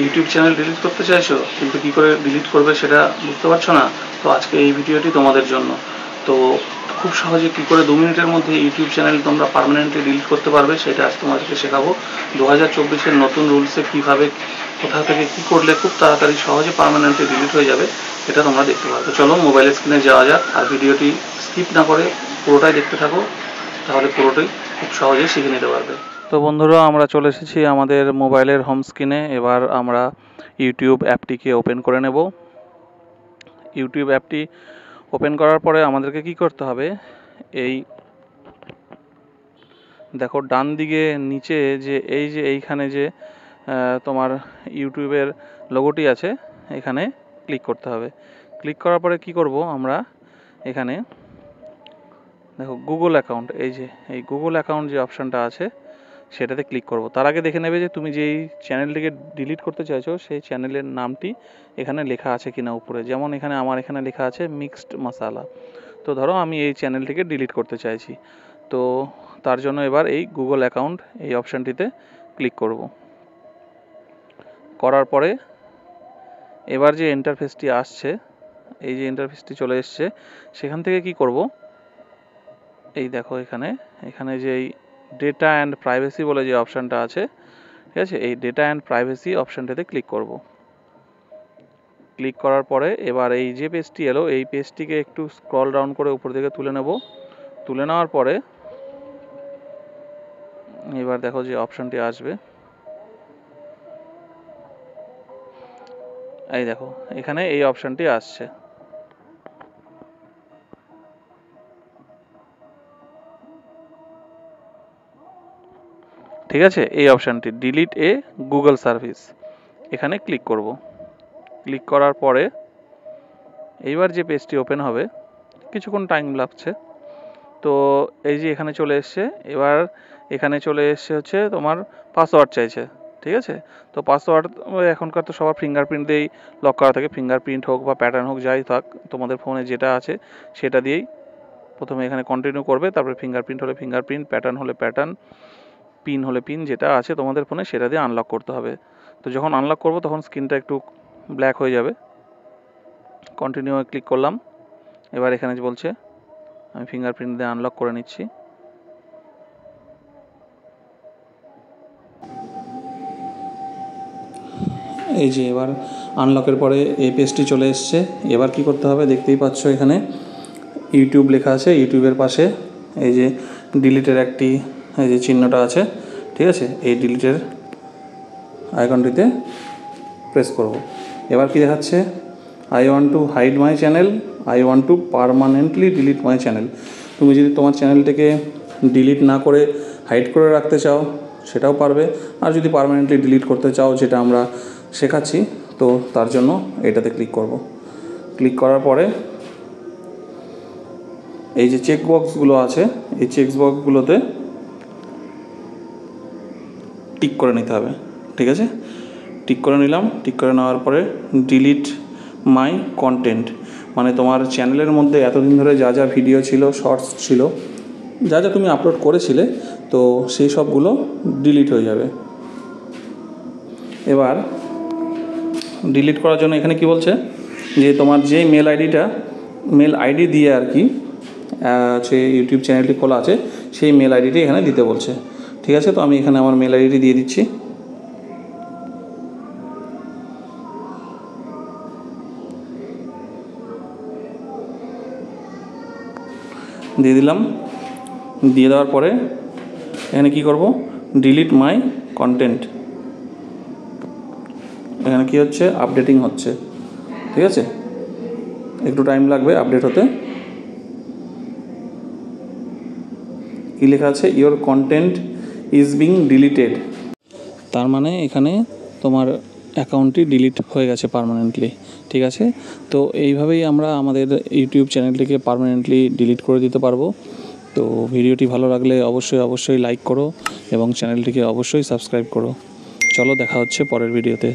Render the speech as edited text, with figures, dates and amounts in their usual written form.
YouTube channel delete করতে চাইছো কিন্তু কি করে ডিলিট করবে সেটা বুঝতে পারছো না, তো আজকে এই ভিডিওটি তোমাদের জন্য। তো খুব সহজে কি করে 2 মিনিটের মধ্যে ইউটিউব চ্যানেল তোমরা পার্মানেন্টলি ডিলিট করতে পারবে সেটা আজ তোমাদেরকে শেখাবো। 2024-এর নতুন রুলসে কিভাবে কোথা থেকে কি করলে খুব তাড়াতাড়ি সহজে পার্মানেন্টলি ডিলিট হয়ে যাবে এটা তোমরা দেখতে পারবে। চলো মোবাইল স্ক্রিনে যাওয়া যাক, আর ভিডিওটি স্কিপ না করে পুরোটাই দেখতে থাকো, তাহলে পুরোটাই খুব সহজে শিখে নিতে পারবে। তো বন্ধুরা, আমরা চলে এসেছি আমাদের মোবাইলের হোম স্ক্রিনে। এবার আমরা ইউটিউব অ্যাপটিকে ওপেন করে নেব। ইউটিউব অ্যাপটি ওপেন করার পরে আমাদেরকে কি করতে হবে, এই দেখো ডান দিকে নিচে যে এইখানে যে তোমার ইউটিউবের লোগোটি আছে, এখানে ক্লিক করতে হবে। ক্লিক করার পরে কি করব আমরা, এখানে দেখো গুগল অ্যাকাউন্ট, এই গুগল অ্যাকাউন্ট যে অপশানটা আছে সেটাতে ক্লিক করব। তার আগে দেখে নেবে যে তুমি যেই চ্যানেলটিকে ডিলিট করতে চাইছো সেই চ্যানেলের নামটি এখানে লেখা আছে কিনা উপরে। যেমন এখানে আমার এখানে লেখা আছে মিক্সড মশালা। তো ধরো আমি এই চ্যানেলটিকে ডিলিট করতে চাইছি, তো তার জন্য এবার এই গুগল অ্যাকাউন্ট এই অপশানটিতে ক্লিক করব। করার পরে এবার যে ইন্টারফেসটি আসছে, এই যে ইন্টারফেসটি চলে এসছে, সেখান থেকে কি করব, এই দেখো এখানে যে এই ডেটা অ্যান্ড প্রাইভেসি বলে যে অপশানটা আছে, ঠিক আছে, এই ডেটা অ্যান্ড প্রাইভেসি অপশানটাতে ক্লিক করব। ক্লিক করার পরে এবার এই যে পেজটি এলো, এই পেজটিকে একটু স্ক্রল ডাউন করে উপর দিকে তুলে নেব। তুলে নেওয়ার পরে এবার দেখো যে অপশানটি আসবে, এই দেখো এখানে এই অপশানটি আসছে। ঠিক আছে, এই অপশানটি ডিলিট এ গুগল সার্ভিস, এখানে ক্লিক করব। ক্লিক করার পরে এইবার যে পেজটি ওপেন হবে, কিছুক্ষণ টাইম লাগছে। তো এই যে এখানে চলে এসছে, এবার এখানে চলে এসছে হচ্ছে তোমার পাসওয়ার্ড চাইছে। ঠিক আছে, তো পাসওয়ার্ড এখনকার তো সবার ফিঙ্গারপ্রিন্ট দিয়েই লক করা থাকে। ফিঙ্গারপ্রিন্ট হোক বা প্যাটার্ন হোক, যাই থাক, তোমাদের ফোনে যেটা আছে সেটা দিয়েই প্রথমে এখানে কন্টিনিউ করবে। তারপরে ফিঙ্গারপ্রিন্ট হলে ফিঙ্গারপ্রিন্ট, প্যাটার্ন হলে প্যাটার্ন, পিন হলে পিন, যেটা আছে তোমাদের ফোনে সেটা দিয়ে আনলক করতে হবে। তো যখন আনলক করবো তখন স্ক্রিনটা একটু ব্ল্যাক হয়ে যাবে। কন্টিনিউ ক্লিক করলাম। এবার এখানে বলছে আমি ফিঙ্গারপ্রিন্ট দিয়ে আনলক করে নিচ্ছি। এই যে এবার আনলকের পরে এই পেজটি চলে এসছে। এবার কি করতে হবে, দেখতেই পাচ্ছ এখানে ইউটিউব লেখা আছে। ইউটিউবের পাশে এই যে ডিলিটের একটি এই যে চিহ্নটা আছে, ঠিক আছে, এই ডিলিটের আইকনটিতে প্রেস করব। এবার কি দেখাচ্ছে, I want to hide my channel, I want to permanently delete my channel. তুমি যদি তোমার চ্যানেলটিকে ডিলিট না করে হাইড করে রাখতে চাও সেটাও পারবে, আর যদি পারমানেন্টলি ডিলিট করতে চাও, যেটা আমরা শেখাচ্ছি, তো তার জন্য এটাতে ক্লিক করব। ক্লিক করার পরে এই যে চেক বক্সগুলো আছে, এই চেক বক্সগুলোতে টিক করে নিতে হবে। ঠিক আছে, টিক করে নিলাম। টিক করে নেওয়ার পরে ডিলিট মাই কন্টেন্ট, মানে তোমার চ্যানেলের মধ্যে এতদিন ধরে যা যা ভিডিও ছিল, শর্টস ছিল, যা যা তুমি আপলোড করেছিলে, তো সেই সবগুলো ডিলিট হয়ে যাবে। এবার ডিলিট করার জন্য এখানে কি বলছে, যে তোমার যে মেল আইডি দিয়ে আর কি সে ইউটিউব চ্যানেলটি খোলা আছে, সেই মেল আইডিটি এখানে দিতে বলছে। ঠিক আছে, তো আমি এখানে আমার মেল আইডি দিয়ে দিচ্ছি। দিয়ে দিলাম। দিয়ে দেওয়ার পরে এখানে কি করব, ডিলিট মাই কন্টেন্ট। এখানে কি হচ্ছে, আপডেটিং হচ্ছে। ঠিক আছে, একটু টাইম লাগবে আপডেট হতে। কি লেখা আছে, your content is being deleted, তার মানে এখানে তোমার অ্যাকাউন্টটি ডিলিট হয়ে গেছে পার্মানেন্টলি। ঠিক আছে, তো এইভাবেই আমরা আমাদের ইউটিউব চ্যানেলটিকে পার্মানেন্টলি ডিলিট করে দিতে পারবো। তো ভিডিওটি ভালো লাগলে অবশ্যই লাইক করো এবং চ্যানেলটিকে অবশ্যই সাবস্ক্রাইব করো। চলো দেখা হচ্ছে পরের ভিডিওতে।